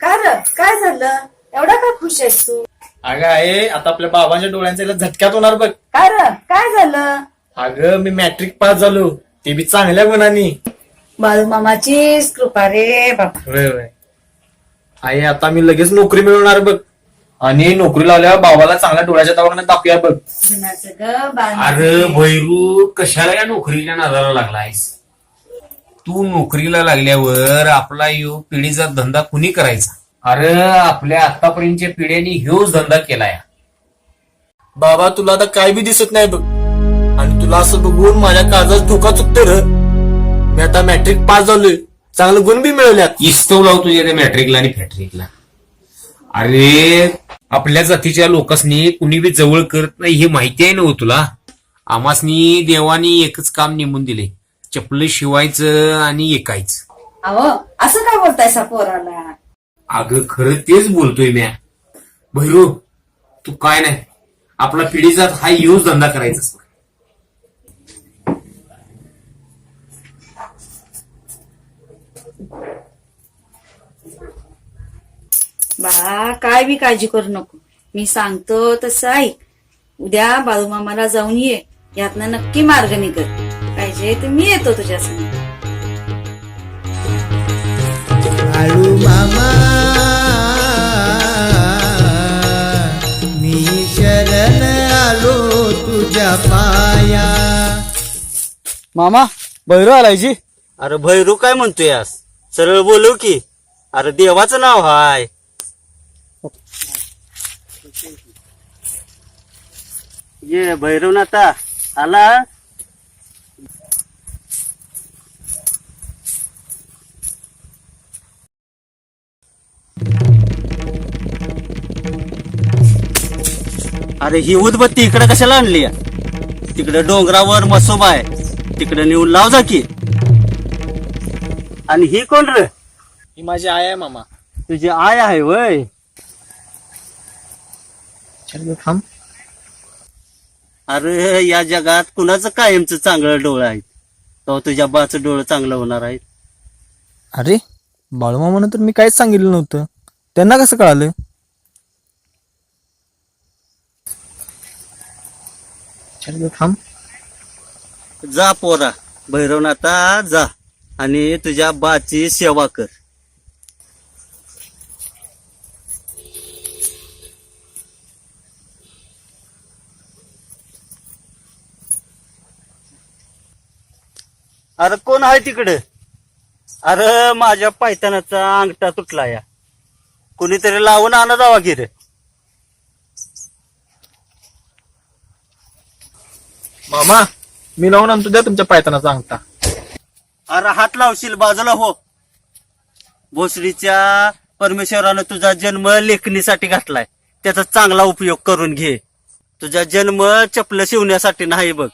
काय र काय झालं एवढा का खुश आहेस तू? अगं आहे आता आपल्या बाबांच्या डोळ्यांच्या इला झटक्यात होणार बघ. काय र काय झालं? अगं मी मॅट्रिक पास झालो, ते बी चांगल्या गुणांनी. बाळू मामाचीच कृपा रे बाबा. होय होय. आई आता मी लगेच नोकरी मिळवणार बघ, आणि नोकरी लावल्यावर बाबाला चांगल्या डोळ्याच्या दवाखान्यात दाखवूया बघ. सुनाचं ग बाळ. अरे भैरू, कशाला या नोकरीच्या नादाला लागलायस? तू नोकरीला लागल्यावर आपला यो पिढीचा धंदा कुणी करायचा? अरे आपल्या आतापर्यंतच्या पिढ्यांनी ह्योच धंदा केलाय. बाबा तुला आता काय बी दिसत नाही बघ, आणि तुला असं बघून माझ्या काळजात धोका चुकते र. मी आता मॅट्रिक पास झालोय, चांगले गुण बी मिळवल्यात. इस्तव लाव तुझ्या त्या मॅट्रिकला आणि फॅट्रिकला. अरे आपल्या जातीच्या लोकांनी कुणी बी जवळ करत नाही हे माहिती आहे ना हो तुला? आमासनी देवानी एकच काम नेमून दिले, चपल शिवायचं आणि एकायचं. अहो असं काय बोलतायसा पोराला? अगं खरं तेच बोलतोय म्या. भैरू तू काय नाही, आपला पिढीचा हा यूज धंदा करायचा. बाळा काय बी काळजी करू नको, मी सांगतो तसं ऐक. उद्या बाळू मामाला जाऊन ये, यातनं नक्की मार्ग निघत. पाहिजे तर मी येतो तुझ्यासमोर. बाळू मामा मी शरण आलो तुझ्या पाया. मामा भैरू आलाय जी. अरे भैरू काय म्हणतोयस? सरळ बोलू की. अरे देवाचं नाव हाय. ये भैरवनाथा आला. अरे ही उदबत्ती इकडे कशाला आणली? तिकडे डोंगरावर मसोबा आहे, तिकडे नेऊन लाव जा की. आणि ही कोण रे? ही माझी आई आहे मामा. तुझी आय आहे वय? थांब. अरे या जगात कुणाचं कायमचं चांगलं डोळं आहे, तो तुझ्या बाचं डोळं चांगलं होणार आहे. अरे बाळूमामानं तर मी काहीच सांगितलं नव्हतं, त्यांना कसं कळालं? थांब. जा पोरा, भैरवनाथा जा आणि तुझ्या बाची सेवा कर. अरे कोण आहे तिकडे? अरे माझ्या पायतानाचा अंगठा तुटला या, कुणीतरी लावून आणा जावा की रे. मामा मी लावून आणतो, द्या तुमच्या पायतानाचा अंगठा. अरे हात लावशील बाजूला हो. भोसडीच्या परमेश्वरानं तुझा जन्म लेखणीसाठी घातलाय, त्याचा चांगला उपयोग करून घे. तुझा जन्म चपल शिवण्यासाठी नाही बघ.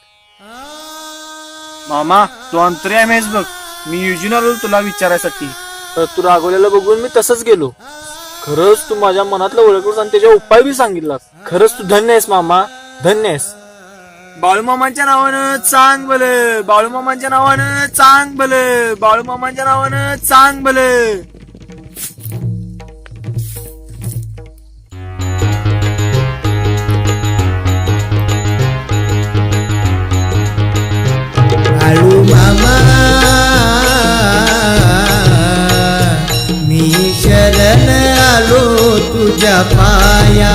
मामा तू अंतर्यामी आहेस बघ. मी युजीन आलो तुला विचारायसाठी, तर तू रागवलेलं बघून मी तसंच गेलो. खरंच तू माझ्या मनातलं ओळखलंस आणि त्याच्या उपाय बी सांगितलास. खरंच तू धन्य आहेस मामा, धन्य आहेस. बाळूमामांच्या नावानं चांग भलं, बाळूमामांच्या नावानं चांग भलं, बाळूमामांच्या नावानं चांग भलं. बाळू मामा मी शरण आलो तुझ्या पाया.